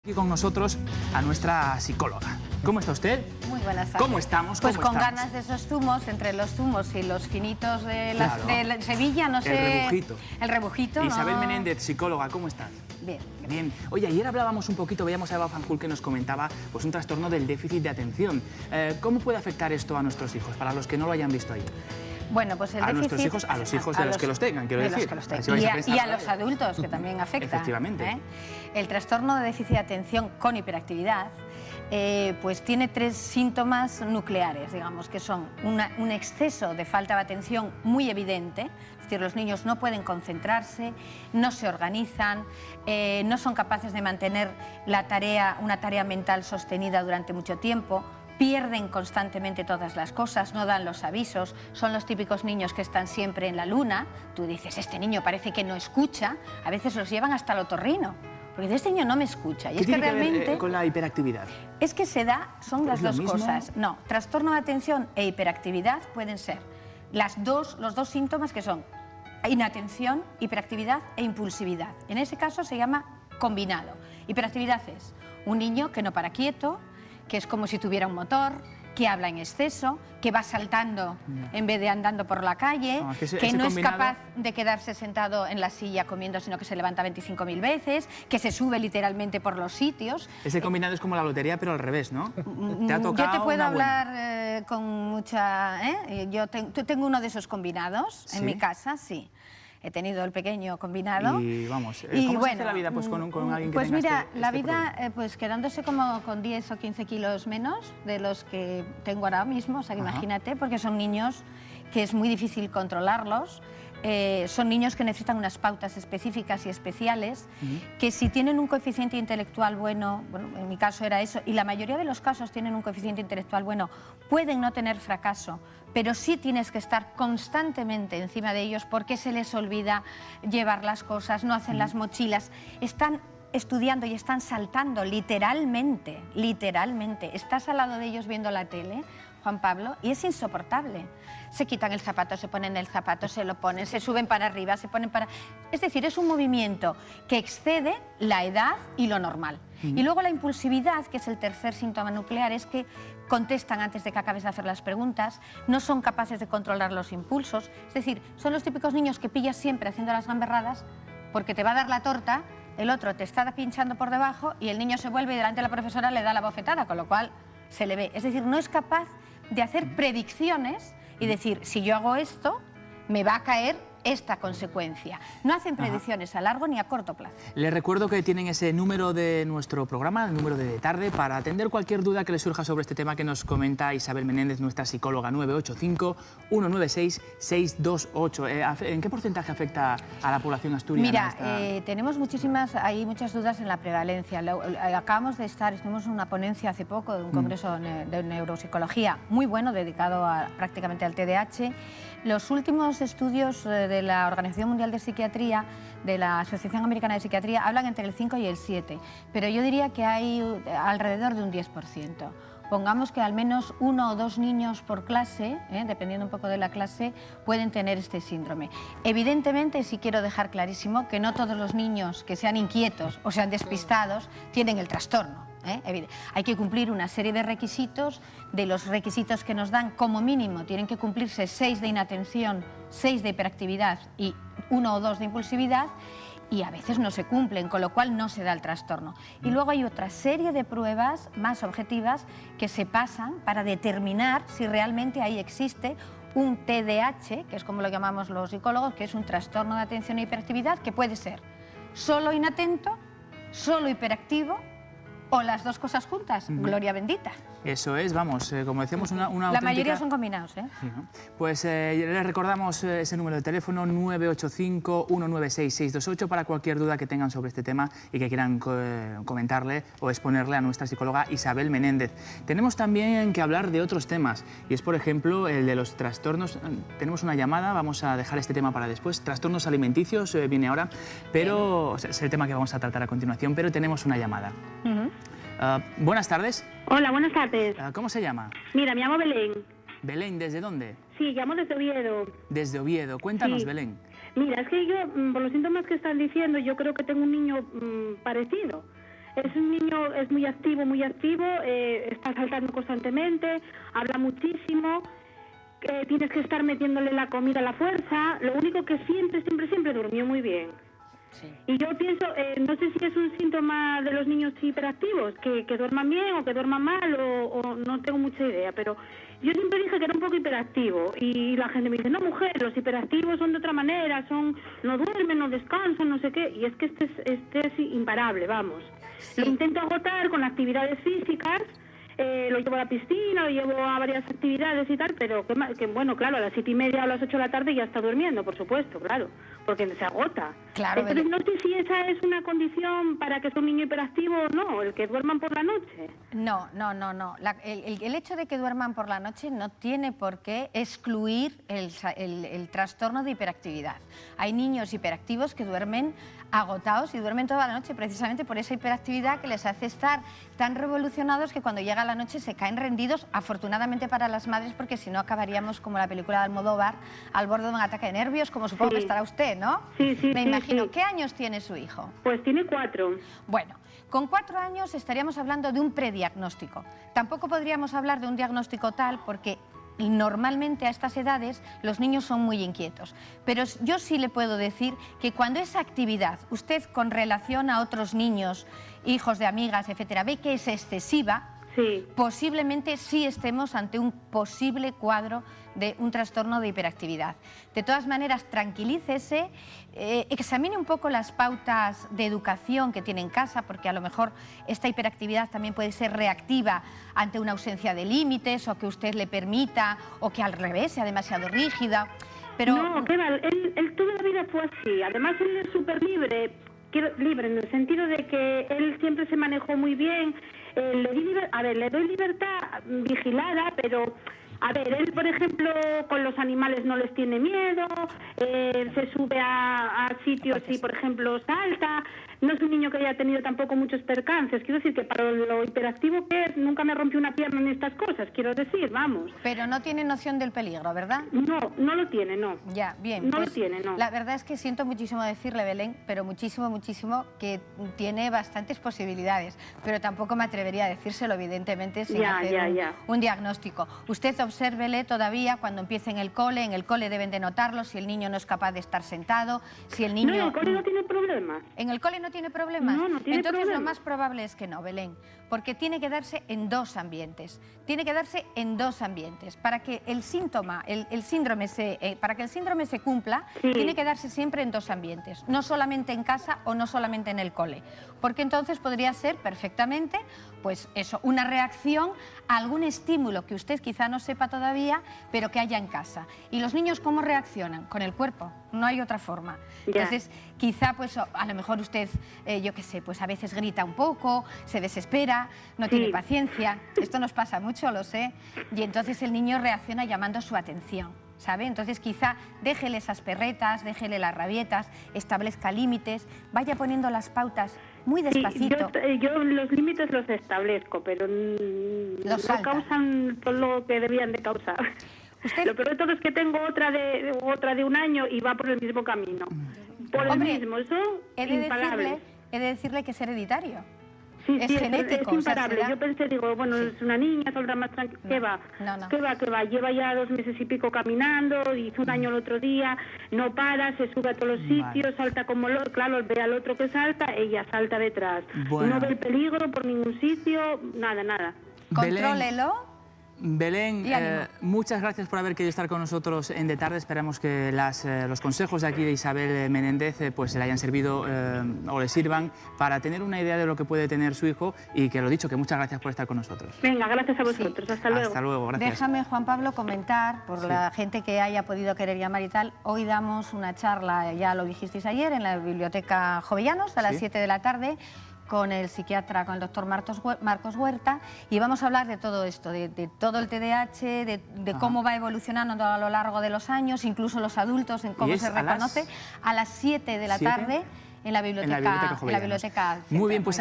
Aquí con nosotros a nuestra psicóloga. ¿Cómo está usted? Muy buenas tardes. ¿Cómo estamos? Pues con ganas de esos zumos, entre los zumos y los finitos de, de Sevilla, no sé... El rebujito. El rebujito, Isabel no... Menéndez, psicóloga, ¿cómo estás? Bien. Bien. Oye, ayer hablábamos un poquito, veíamos a Eva Fanjul que nos comentaba pues, un trastorno del déficit de atención. ¿Cómo puede afectar esto a nuestros hijos, para los que no lo hayan visto ayer? Bueno, pues el a déficit... nuestros hijos, a los hijos de los que los tengan, quiero decir. De los que los tengan. Y a los adultos, que también afecta. Efectivamente. El trastorno de déficit de atención con hiperactividad pues tiene tres síntomas nucleares, digamos, que son un exceso de falta de atención muy evidente, es decir, los niños no pueden concentrarse, no se organizan, no son capaces de mantener una tarea mental sostenida durante mucho tiempo, pierden constantemente todas las cosas, no dan los avisos, son los típicos niños que están siempre en la luna. Tú dices, este niño parece que no escucha, a veces los llevan hasta el otorrino, porque este niño no me escucha. Y es que realmente... ¿Qué ver, con la hiperactividad? Es que son las dos cosas. No, trastorno de atención e hiperactividad pueden ser los dos síntomas que son inatención, hiperactividad e impulsividad. En ese caso se llama combinado. Hiperactividad es un niño que no para quieto, que es como si tuviera un motor, que habla en exceso, que va saltando en vez de andando por la calle, que no es capaz de quedarse sentado en la silla comiendo, sino que se levanta 25.000 veces, que se sube literalmente por los sitios. Ese combinado es como la lotería, pero al revés, ¿no? ¿Te ha tocado? Yo te puedo hablar con mucha... Yo tengo uno de esos combinados en mi casa, sí. He tenido el pequeño combinado. Y vamos, ¿cómo se hace la vida pues, con alguien que pues tenga mira, la este vida pues quedándose como con 10 o 15 kilos menos de los que tengo ahora mismo, o sea, que imagínate, porque son niños que es muy difícil controlarlos. Son niños que necesitan unas pautas específicas y especiales, que si tienen un coeficiente intelectual bueno, en mi caso era eso, y la mayoría de los casos tienen un coeficiente intelectual bueno, pueden no tener fracaso, pero sí tienes que estar constantemente encima de ellos porque se les olvida llevar las cosas, no hacen las mochilas, están estudiando y están saltando literalmente, literalmente. Estás al lado de ellos viendo la tele, Juan Pablo, y es insoportable. Se quitan el zapato, se ponen el zapato, se lo ponen, se suben para arriba, se ponen para... Es decir, es un movimiento que excede la edad y lo normal. Y luego la impulsividad, que es el tercer síntoma nuclear, es que contestan antes de que acabes de hacer las preguntas, no son capaces de controlar los impulsos. Es decir, son los típicos niños que pillas siempre haciendo las gamberradas porque te va a dar la torta, el otro te está pinchando por debajo y el niño se vuelve y delante de la profesora le da la bofetada, con lo cual se le ve. Es decir, no es capaz de hacer predicciones y decir, si yo hago esto, me va a caer esta consecuencia. No hacen predicciones a largo ni a corto plazo. Les recuerdo que tienen ese número de nuestro programa, el número de tarde, para atender cualquier duda que les surja sobre este tema que nos comenta Isabel Menéndez, nuestra psicóloga. 985-196-628. ¿En qué porcentaje afecta a la población asturiana? Mira, hay muchas dudas en la prevalencia. Acabamos de estuvimos en una ponencia hace poco de un congreso de neuropsicología muy bueno, dedicado prácticamente al TDAH. Los últimos estudios de la Organización Mundial de Psiquiatría, de la Asociación Americana de Psiquiatría, hablan entre el 5 y el 7, pero yo diría que hay alrededor de un 10%. Pongamos que al menos 1 o 2 niños por clase, dependiendo un poco de la clase, pueden tener este síndrome. Evidentemente, sí quiero dejar clarísimo que no todos los niños que sean inquietos o sean despistados tienen el trastorno. Hay que cumplir una serie de requisitos, de los requisitos que nos dan como mínimo tienen que cumplirse 6 de inatención, 6 de hiperactividad y 1 o 2 de impulsividad, y a veces no se cumplen, con lo cual no se da el trastorno. Y luego hay otra serie de pruebas más objetivas que se pasan para determinar si realmente ahí existe un TDAH, que es como lo llamamos los psicólogos, que es un trastorno de atención e hiperactividad, que puede ser solo inatento, solo hiperactivo, o las dos cosas juntas, gloria bendita. Eso es, vamos, como decíamos, una auténtica... La mayoría son combinados, ¿eh? Sí, ¿no? Pues les recordamos ese número de teléfono, 985-196-628, para cualquier duda que tengan sobre este tema y que quieran comentarle o exponerle a nuestra psicóloga Isabel Menéndez. Tenemos también que hablar de otros temas, y es, por ejemplo, el de los trastornos. Tenemos una llamada, vamos a dejar este tema para después. Trastornos alimenticios viene ahora, pero es el tema que vamos a tratar a continuación, pero tenemos una llamada. Buenas tardes. Hola, buenas tardes. ¿Cómo se llama? Mira, me llamo Belén. Belén, ¿desde dónde? Sí, llamo desde Oviedo. Desde Oviedo. Cuéntanos, sí. Belén. Mira, es que yo, por los síntomas que están diciendo, yo creo que tengo un niño parecido. es un niño, es muy activo, está saltando constantemente, habla muchísimo, tienes que estar metiéndole la comida a la fuerza. Lo único que siempre durmió muy bien. Sí. Y yo pienso, no sé si es un síntoma de los niños hiperactivos, que duerman bien o que duerman mal, o no tengo mucha idea, pero yo siempre dije que era un poco hiperactivo, y la gente me dice, no, mujer, los hiperactivos son de otra manera, no duermen, no descansan, no sé qué, y es que este es imparable, vamos. Sí. Lo intento agotar con actividades físicas, lo llevo a la piscina, lo llevo a varias actividades y tal, pero que bueno, claro, a las 7:30 o a las 8 de la tarde ya está durmiendo, por supuesto, claro, porque se agota. Claro, entonces no sé si esa es una condición para que sea un niño hiperactivo o no, el que duerman por la noche. No. El hecho de que duerman por la noche no tiene por qué excluir el trastorno de hiperactividad. Hay niños hiperactivos que duermen agotados y duermen toda la noche precisamente por esa hiperactividad que les hace estar tan revolucionados que cuando llega la noche se caen rendidos, afortunadamente para las madres, porque si no acabaríamos como la película de Almodóvar, al borde de un ataque de nervios, como supongo que estará usted, ¿no? Sí, Me imagino. sí. ¿Qué años tiene su hijo? Pues tiene 4. Bueno, con 4 años estaríamos hablando de un prediagnóstico. Tampoco podríamos hablar de un diagnóstico tal porque normalmente a estas edades los niños son muy inquietos. Pero yo sí le puedo decir que cuando esa actividad, usted con relación a otros niños, hijos de amigas, etcétera, ve que es excesiva, Sí. posiblemente sí estemos ante un posible cuadro de un trastorno de hiperactividad. De todas maneras, tranquilícese, examine un poco las pautas de educación que tiene en casa, porque a lo mejor esta hiperactividad también puede ser reactiva ante una ausencia de límites, o que usted le permita, o que al revés sea demasiado rígida. Pero No, qué mal, él toda la vida fue así. Además, él es súper libre, libre en el sentido de que él siempre se manejó muy bien. Le doy libertad vigilada, pero a ver, él, por ejemplo, con los animales no les tiene miedo, se sube a sitios y, por ejemplo, salta. No es un niño que haya tenido tampoco muchos percances. Quiero decir que para lo hiperactivo que es, nunca me rompió una pierna en estas cosas, quiero decir, vamos. Pero no tiene noción del peligro, ¿verdad? No lo tiene, no. Ya, bien. No pues, lo tiene, no. La verdad es que siento muchísimo decirle, Belén, pero muchísimo, que tiene bastantes posibilidades. Pero tampoco me atrevería a decírselo, evidentemente, sin hacer un diagnóstico. Usted obsérvele todavía cuando empiece en el cole deben de notarlo, si el niño no es capaz de estar sentado, si el niño... No, en el cole no tiene problemas. ¿En el cole no tiene problemas? No tiene Entonces problemas. lo más probable es que no, Belén, porque tiene que darse en 2 ambientes. Tiene que darse en 2 ambientes. Para que el síntoma, para que el síndrome se cumpla, Sí. tiene que darse siempre en 2 ambientes, no solamente en casa o no solamente en el cole, porque entonces podría ser perfectamente, pues eso, una reacción a algún estímulo que usted quizá no sepa todavía, pero que haya en casa. ¿Y los niños cómo reaccionan? Con el cuerpo, no hay otra forma. Ya. Entonces, quizá pues a lo mejor usted, yo qué sé, pues a veces grita un poco, se desespera, no tiene paciencia. Esto nos pasa mucho, lo sé. Y entonces el niño reacciona llamando su atención, ¿sabe? Entonces quizá déjele esas perretas, déjele las rabietas, establezca límites, vaya poniendo las pautas muy despacito. Sí, yo los límites los establezco, pero no salta. causan todo lo que debían de causar. Lo peor de todo es que tengo otra de 1 año y va por el mismo camino. Por Hombre, el mismo, eso he de imparable. decirle que es hereditario. Sí, es genético. Es imparable. O sea, Yo pensé, digo, bueno, es una niña, saldrá más tranquila. ¿Qué va? No. ¿Qué va? Lleva ya 2 meses y pico caminando, hizo un año el otro día, no para, se sube a todos los sitios, salta como claro, ve al otro que salta, ella salta detrás. Bueno. No ve el peligro por ningún sitio, nada. Contrólelo. Belén, Y ánimo. muchas gracias por haber querido estar con nosotros en De Tarde. Esperamos que los consejos de aquí de Isabel Menéndez pues le hayan servido o le sirvan para tener una idea de lo que puede tener su hijo, y que lo dicho, que muchas gracias por estar con nosotros. Venga, gracias a vosotros. Hasta luego. Hasta luego, gracias. Déjame, Juan Pablo, comentar, por la gente que haya podido querer llamar y tal, hoy damos una charla, ya lo dijisteis ayer, en la Biblioteca Jovellanos, a las 7 de la tarde, con el psiquiatra, con el doctor Marcos Huerta, y vamos a hablar de todo esto, de todo el TDAH, de cómo va evolucionando a lo largo de los años, incluso los adultos, en cómo se reconoce, a las 7 de la tarde en la Biblioteca Jovellanos. Muy bien, pues